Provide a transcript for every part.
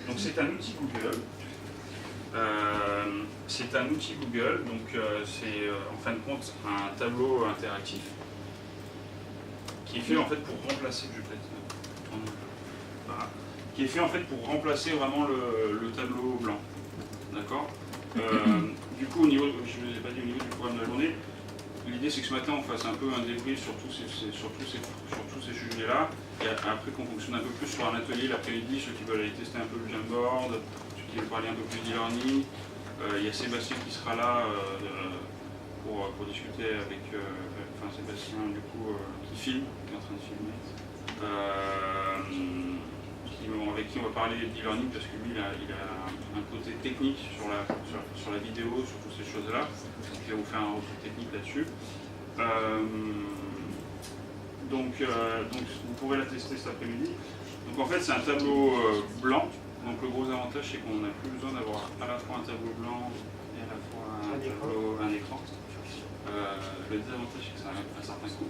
Donc c'est un outil Google. C'est un outil Google, donc c'est en fin de compte un tableau interactif qui est fait en fait pour remplacer, voilà, qui est fait en fait pour remplacer vraiment le tableau blanc, d'accord. Du coup, au niveau, je ne vous ai pas dit au niveau du programme de la journée, l'idée c'est que ce matin on fasse un peu un débrief sur tous ces sujets-là, et après qu'on fonctionne un peu plus sur un atelier l'après-midi, ceux qui veulent aller tester un peu le Jamboard, ceux qui veulent parler un peu plus d'e-learning. Il y a Sébastien qui sera là pour discuter avec Sébastien du coup qui filme, qui est en train de filmer, avec qui on va parler d'e-learning parce que lui il a un côté technique sur la vidéo, sur toutes ces choses-là, il va vous faire un retour technique là-dessus. Donc vous pourrez la tester cet après-midi. Donc en fait c'est un tableau blanc. Donc le gros avantage c'est qu'on n'a plus besoin d'avoir à la fois un tableau blanc et à la fois un écran. Le désavantage c'est que ça a un certain coût.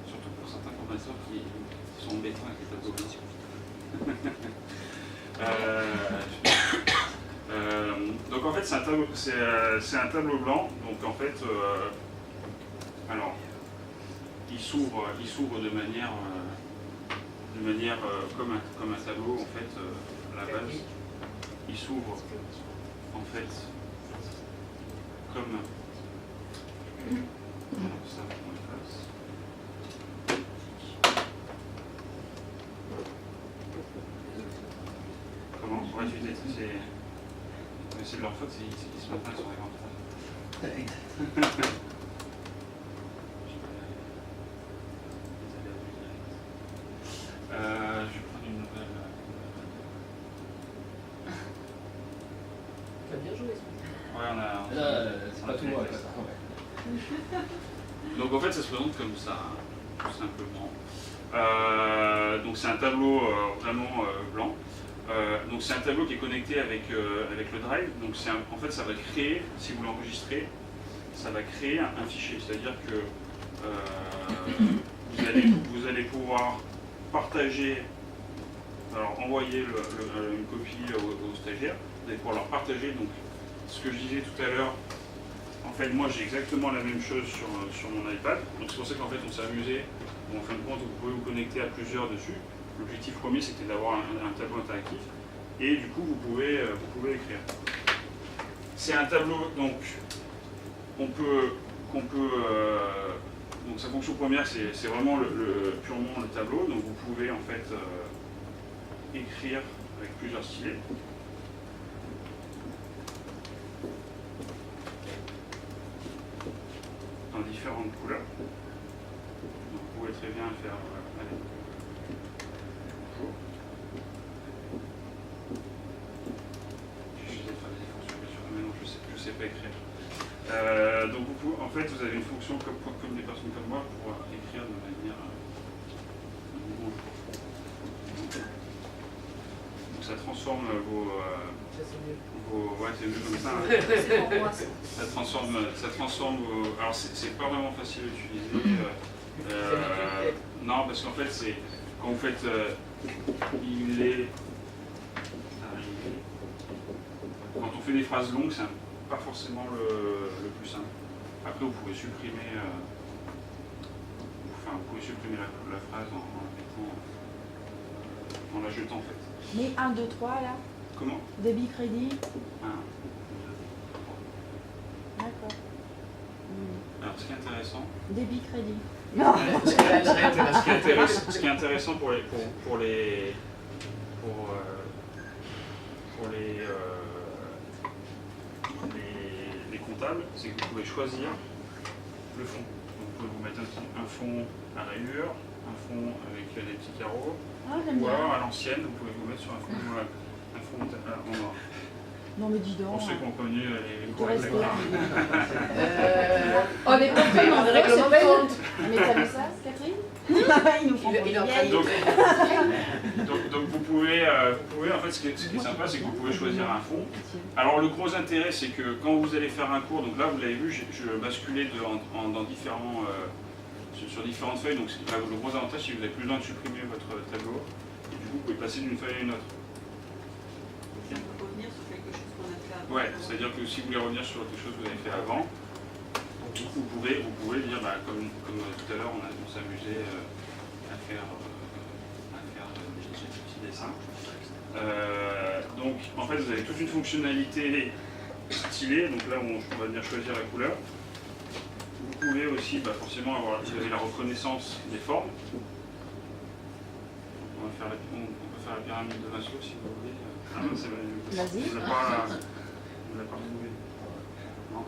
Surtout pour certains formateurs qui sont embêtants avec les tableaux blancs. Donc en fait c'est un tableau blanc. Donc en fait alors il s'ouvre de manière comme un tableau en fait à la base. Il s'ouvre en fait comme ça. Comment? Ouais, c'est de leur faute, ils se mettent pas sur les grandes phrases. Je vais prendre une nouvelle. Tu as bien joué, ça. Ouais, c'est pas tout moi. Donc en fait, ça se présente comme ça, tout simplement. Donc c'est un tableau vraiment blanc. Donc c'est un tableau qui est connecté avec le Drive. Donc en fait, ça va créer, si vous l'enregistrez, ça va créer un fichier. C'est-à-dire que vous allez pouvoir partager, alors envoyer une copie aux stagiaires. Vous allez pouvoir leur partager. Donc ce que je disais tout à l'heure. En fait, moi j'ai exactement la même chose sur mon iPad, donc c'est pour ça qu'en fait on s'est amusé, en fin de compte vous pouvez vous connecter à plusieurs dessus. L'objectif premier c'était d'avoir un tableau interactif, et du coup vous pouvez écrire. C'est un tableau, donc donc sa fonction première c'est vraiment purement le tableau, donc vous pouvez en fait écrire avec plusieurs stylets. Dans différentes couleurs. Donc vous pouvez très bien faire. Allez. Bonjour. J'ai juste faire des fonctions, bien sûr, mais non, je sais pas écrire. Donc en fait, vous avez une fonction comme des personnes comme moi pour écrire de manière. Bonjour. Donc ça transforme vos. Ouais, c'est mieux comme ça. Ça transforme vos. Alors, c'est pas vraiment facile à utiliser. Non, parce qu'en fait, c'est quand vous faites quand on fait des phrases longues, c'est pas forcément le plus simple. Après, vous pouvez supprimer. Vous pouvez supprimer la phrase en la jetant en fait. Mais 1, 2, 3 là. Comment? Débit crédit. 1, 2, 3. D'accord. Alors, ce qui est intéressant. Débit crédit. Non. Ce qui est intéressant pour les comptables, c'est que vous pouvez choisir le fond. Donc, vous pouvez vous mettre un fond à rayures, un fond avec des petits carreaux, ou alors à l'ancienne, vous pouvez vous mettre sur un fond en noir. Non mais dis donc. Pour ceux qui ont connu les cours On est pas fait, on est règlement de compte. Mais t'as vu ça, Catherine? Ils nous font donc vous pouvez en fait ce qui est sympa c'est que vous pouvez choisir un fond. Alors le gros intérêt c'est que quand vous allez faire un cours, donc là vous l'avez vu, je basculais dans différents sur différentes feuilles, donc le gros avantage c'est que vous n'avez plus besoin de supprimer votre tableau. Et du coup, vous pouvez passer d'une feuille à une autre. On peut revenir sur quelque chose qu'on a fait avant. Ouais, c'est-à-dire que si vous voulez revenir sur quelque chose que vous avez fait avant, vous pouvez dire, bah, comme tout à l'heure, on s'amusait à faire des petits dessins. Donc, en fait, vous avez toute une fonctionnalité stylée. Donc là, on va venir choisir la couleur. Vous pouvez aussi, bah, forcément, vous avez la reconnaissance des formes. On peut faire la pyramide de Maslow si vous voulez. Ah non, c'est vrai. Vas-y. On l'a pas retrouvé. Non.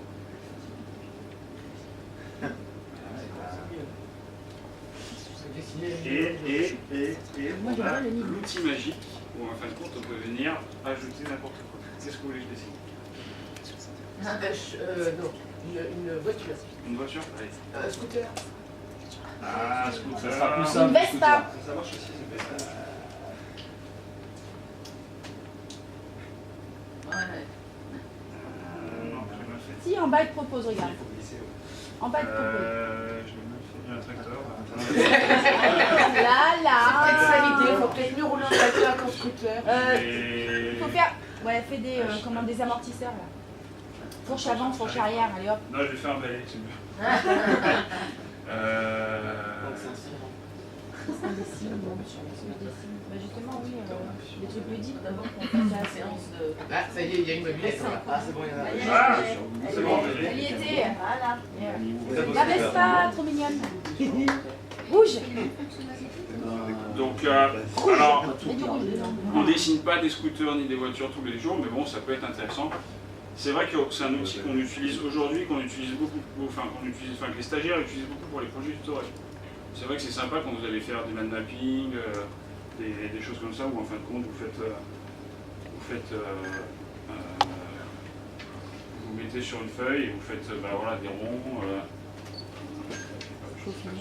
Et Moi, on j'aime a bien le livre. l'outil magique où en fin de compte on peut venir ajouter n'importe quoi. Qu'est-ce que vous voulez que je dessine? Non, une voiture. Une voiture? Allez. Un scooter. Ah, scooter. Ça sera plus Une simple. Vespa. Ça marche aussi, c'est Vespa. Non, j'ai mal fait. Si, en bas, il te propose, regarde. Il faut glisser, ouais. En bas, il te propose. Je l'ai mal fait. Il y a un tracteur. Là, là. Sexualité, faut peut-être mieux rouler en voiture qu'en scooter. Et... Faut faire. Ouais, fais des amortisseurs là. Fourche avant, fourche arrière, allez hop. Non, je vais faire un balai, c'est mieux. On dessine, bon, je dessine. Bah justement, oui, des trucs ludiques d'abord qu'on fasse la séance de. Ah, ça y est, il y a une mobilette. Ah, c'est bon, il y en a. Ah, c'est bon. Elle y était, voilà. La Vespa, trop mignonne. Rouge. Donc, alors, Il y a du rouge dedans. on ne dessine pas des scooters ni des voitures tous les jours, mais bon, ça peut être intéressant. C'est vrai que c'est un outil qu'on utilise aujourd'hui, qu'on utilise beaucoup, que les stagiaires utilisent beaucoup pour les projets tutoriels. C'est vrai que c'est sympa quand vous allez faire du mind mapping, des choses comme ça, où en fin de compte vous mettez sur une feuille et vous faites voilà, des ronds. Faut finir.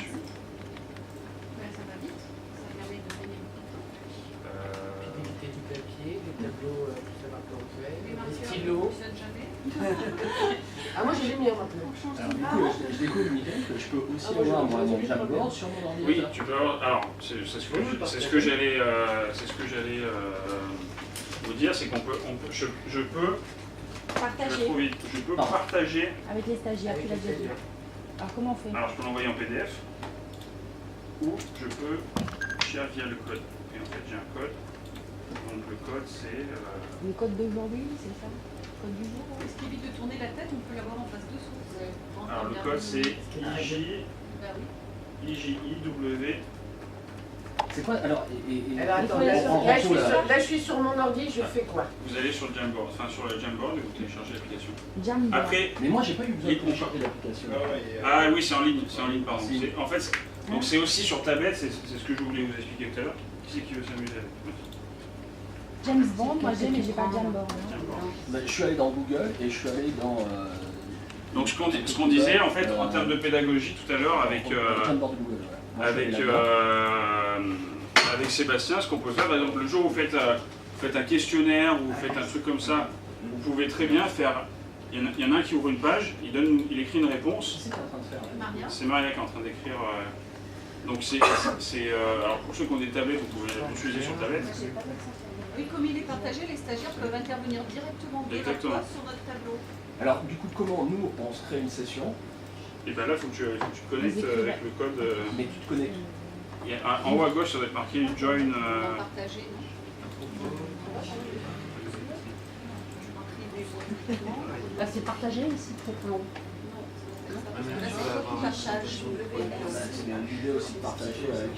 Ouais, ça va vite. Ça permet de gagner beaucoup de temps. D'éviter du papier, des tableaux qui sont marqués Les des marqueurs ne stylos. fonctionnent jamais. Ah, moi j'ai mis un maintenant. Alors du coup, je découvre, Mickaël, que je peux aussi avoir moi, mon Jamboard sur mon Oui, ordinateur. tu peux avoir. Alors, c'est ce que j'allais vous dire, c'est je peux Partager trop vite, je peux partager. avec les stagiaires, tu l'as déjà dit. Alors comment on fait? Alors, je peux l'envoyer en PDF ou je peux share via le code. Et en fait, j'ai un code. Donc, le code, c'est. Le code d'aujourd'hui, c'est ça? Le code du jour? Ce qui évite de tourner la tête, on peut l'avoir en face dessous. Alors, le code, c'est Bah oui. IJIW. C'est quoi alors Alors attends, Il faut aller sur- là je suis sur mon ordi, je fais quoi? Vous allez sur le Jamboard, sur le Jamboard et vous téléchargez l'application. Jamboard. Après, Mais moi j'ai pas eu besoin de télécharger l'application. ah oui, c'est en ligne, pardon. En fait, donc c'est aussi sur tablette, c'est ce que je voulais vous expliquer tout à l'heure. Qui c'est qui veut s'amuser avec? James Bond, moi j'ai, mais j'ai pas Jamboard. Jamboard. Bah, je suis allé dans Google et je suis allé dans. Donc ce qu'on disait en fait en termes de pédagogie tout à l'heure avec Jamboard Google. Ouais. Moi, je suis allé là-dedans. avec Sébastien, ce qu'on peut faire, par exemple le jour où vous faites un questionnaire ou vous faites un truc comme ça, vous pouvez très bien faire. Il y en a un qui ouvre une page, il écrit une réponse. C'est ce que t'es en train de faire. Maria. C'est Maria qui est en train d'écrire. Donc alors pour ceux qui ont des tablettes, vous pouvez l'utiliser sur tablette. Oui, comme il est partagé, les stagiaires peuvent intervenir directement de leur Exactement. poste sur notre tableau. Alors du coup comment nous on se crée une session, Et bien là, il faut que tu te connectes avec le code. mais tu te connectes. En haut à gauche, ça doit être marqué Join. On va partager, non? Bah, c'est partagé ici, trop long. Là, c'est toi qui partage. C'est une vidéo aussi partagée avec.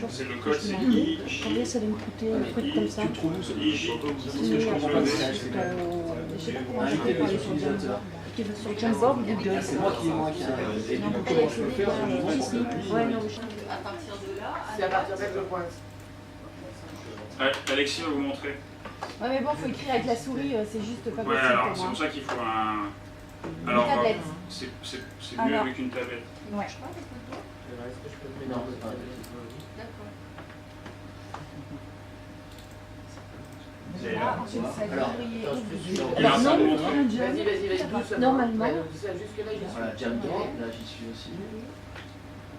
C'est le code, c'est IJ. Combien ça va me coûter un truc comme ça? Tu le trouves où ce IJ. Parce que je comprends pas si c'est Je sais pas comment je inviter peux parler les sur utilisateurs. Jamboard. Sur Jamboard, Google. Ah, c'est moi qui et du coup comment je peux faire justement pour que lui. Ouais, non, À partir de là, C'est à partir de là que je pointe. Alexis va vous montrer. Ouais, mais bon, faut écrire avec la souris, c'est juste pas Ouais, possible alors pour c'est moi. pour ça qu'il faut un. Une Alors, tablette. c'est mieux Alors. avec une tablette. Ouais. je sais pas, avec le doigt. Est-ce que je peux le Non, mettre c'est pas. D'accord. Là, ensuite, ça va Alors, briller. attends, je suis sûr. Il a Alors, un non, symbole. un job. Vas-y, doucement. Normalement. Ouais, donc, ça, jusque-là, j'y suis. Voilà, Jamboard, là j'y suis aussi. Ouais.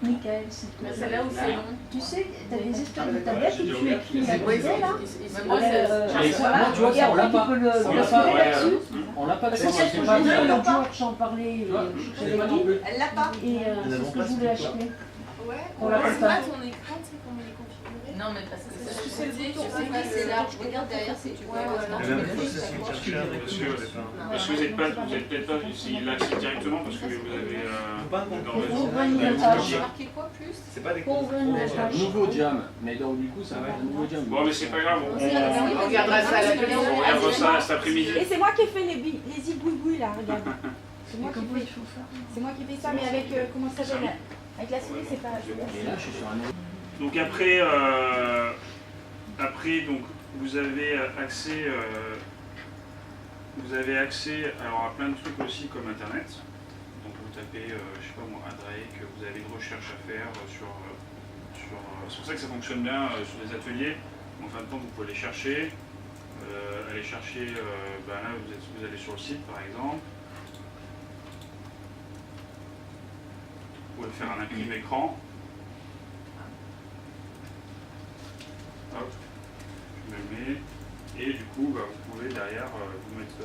Donc Michael, c'est Mais c'est là où c'est long. Tu sais, t'as des espèces de tablettes où tu écris la Oui, courrier là. Mais moi, c'est. Voilà. tu vois, Et ça, on l'a après, pas. tu peux le On l'a pas, basculer ouais. là-dessus. On l'a pas Parce d'accord, que c'est ce que c'est je pas voulais, bien. l'autre jour, j'en parlais, Tu vois, je je l'ai l'avais pas non dit, plus. Elle l'a pas. et c'est ce que je voulais acheter. Ouais. On l'a Ouais, pas. c'est pas ton écran, tu sais comment il est configuré. Non, mais parce que Parce que ça, c'est le bouton, je sais pas, c'est large. Regarde derrière si tu vois. Ouais, ouais, Parce ouais. que même tu processus fais ça. chercheur, Monsieur, Non. parce que vous n'êtes peut-être pas ici l'accès directement parce que vous avez pas dans Faut le- ouvrir une nouvelle Tu page. as marqué quoi plus? C'est pas des Faut ouvrir une nouvelle page. Nouveau jam, mais donc du coup ça va être un nouveau jam. Bon, mais c'est pas grave, On regardera ça à la télé. on regardera ça cet après-midi. Et c'est moi qui ai fait les zigouigouis là, regarde. C'est moi qui fais. C'est moi qui fais ça, mais avec comment ça s'appelle? Avec la souris, c'est pas. Et là je suis sur un nouveau. Donc après, donc, vous avez accès, alors, à plein de trucs aussi comme Internet. Donc vous tapez, je sais pas moi, Drake, vous avez une recherche à faire sur c'est pour ça que ça fonctionne bien sur les ateliers. En fin de compte, vous pouvez aller chercher. Là, vous allez sur le site par exemple. Vous pouvez faire un imprimé écran. Hop, je me le mets. Et du coup, vous pouvez derrière vous mettre.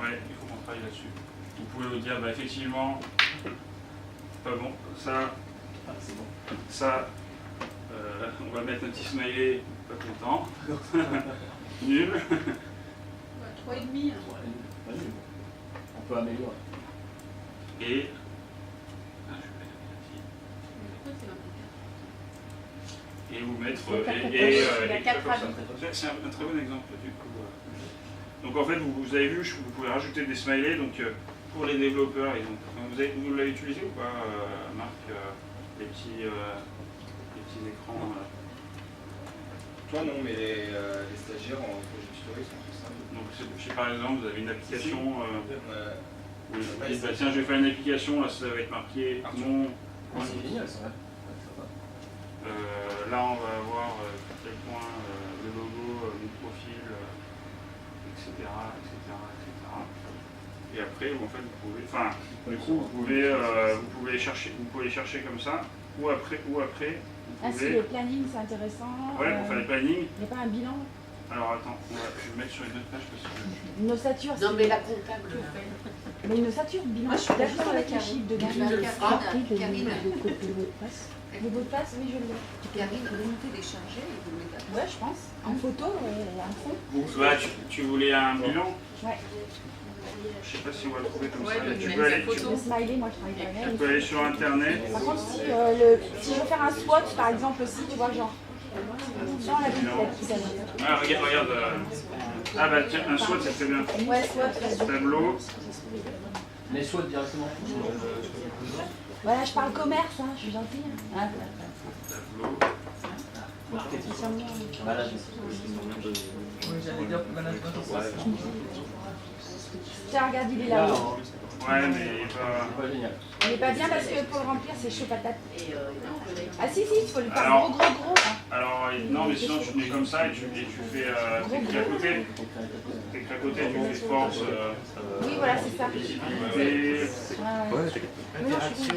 Ouais, il faut qu'on travaille là-dessus. Vous pouvez vous dire, effectivement, pas bon, ça, C'est bon. ça, on va mettre un petit smiley, pas content. Nul. 3,5. Vas-y, on peut améliorer. Et. Et vous mettre. Il y a 4 comme ça. avis. C'est un très bon exemple du coup. Donc en fait, vous avez vu, vous pouvez rajouter des smileys. Donc pour les développeurs, vous l'avez utilisé ou pas, Marc, les petits écrans Toi non, mais les stagiaires en projet tutoriel sont très simples. Donc je sais, par exemple, vous avez une application. Où vous Ouais, dites, tiens, je vais faire une application, là ça va être marqué mon. C'est génial ça. Là, on va avoir à quel point le logo, mon profil, etc., etc., etc. Et après, en fait, vous pouvez, du coup, vous pouvez chercher comme ça, ou après, vous Ah si, pouvez. le planning c'est intéressant. Ouais, pour faire les plannings. Il n'y a pas un bilan. Alors attends, je vais me mettre sur une autre page parce que. Une ossature. Non, mais la comptable. Mais une ossature, bilan. Moi, je suis d'accord d'accord avec les avec chiffres dedans. Karine, Le mot de passe. Le mot de passe, oui, je l'ai. Karine, remontez, décharger et vous le mettez après. Ouais, je pense. En photo, en fond. Tu voulais un bilan? Ouais. Je sais pas si on va le trouver comme Ouais, ça. le Tu mettre peux la aller, photo. Le smiley, moi je travaille pas tu avec. peux aller sur internet. Par contre, si je veux faire un SWOT, par exemple, aussi, tu vois, genre. Sans la petite. Ah, regarde. Tiens, un SWOT, c'est très bien. Ouais, SWOT. Tableau. Les SWOT directement. Voilà, je parle commerce, hein, je suis gentille. Hein. Tableau. Voilà. J'allais dire management au poisson. Tiens, regarde, il est là. Ouais, mais il est pas. C'est pas génial. Il est pas bien parce que pour le remplir, c'est chaud patate. Ah si, il faut le faire Alors- gros. Hein. Alors, non, mais sinon, tu mets comme ça et tu fais. T'écris à côté. T'écris à côté, tu fais force. Oui, voilà, c'est ça. Et Interaction.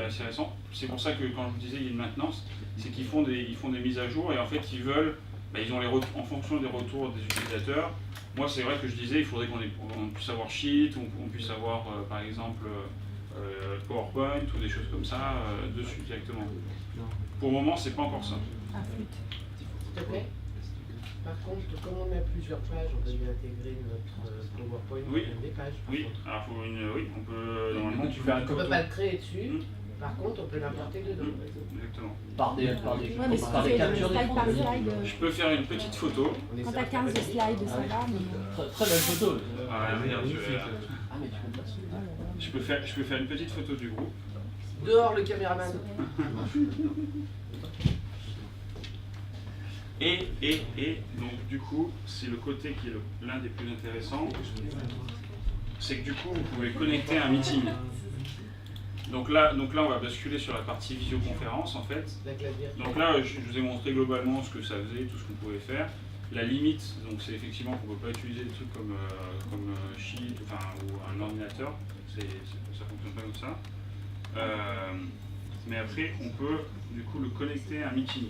c'est récent. C'est pour ça que quand je vous disais il y a une maintenance, c'est qu'ils font des mises à jour et en fait ils veulent, ils ont en fonction des retours des utilisateurs. Moi c'est vrai que je disais il faudrait qu'on puisse avoir Sheet, on puisse avoir par exemple PowerPoint ou des choses comme ça dessus directement. Pour le moment c'est pas encore ça. Ah, flûte. S'il te plaît. Par contre, comme on a plusieurs pages, on peut y intégrer notre PowerPoint Oui. dans des pages. par Oui, contre. alors oui, on peut normalement Tu fais un On ne peut copie pas le créer dessus. Par contre, on peut l'importer dedans. exactement. par des Ouais, mais si par tu des fais le captures slide par d'écran. slide, Je peux faire une petite photo. On est quand sur t'as 15 Internet. slides, ça va, mais... Très belle photo. Regarde, Ah mais tu peux pas dessus. je peux faire une petite photo du groupe. Dehors le caméraman. Et donc du coup, c'est le côté qui est l'un des plus intéressants, c'est que du coup, vous pouvez connecter un meeting. Donc là, on va basculer sur la partie visioconférence en fait. La clavier. Donc là, je vous ai montré globalement ce que ça faisait, tout ce qu'on pouvait faire. La limite, donc c'est effectivement qu'on ne peut pas utiliser des trucs comme Sheet ou un ordinateur, ça ne fonctionne pas comme ça. Mais après, on peut du coup le connecter à un meeting.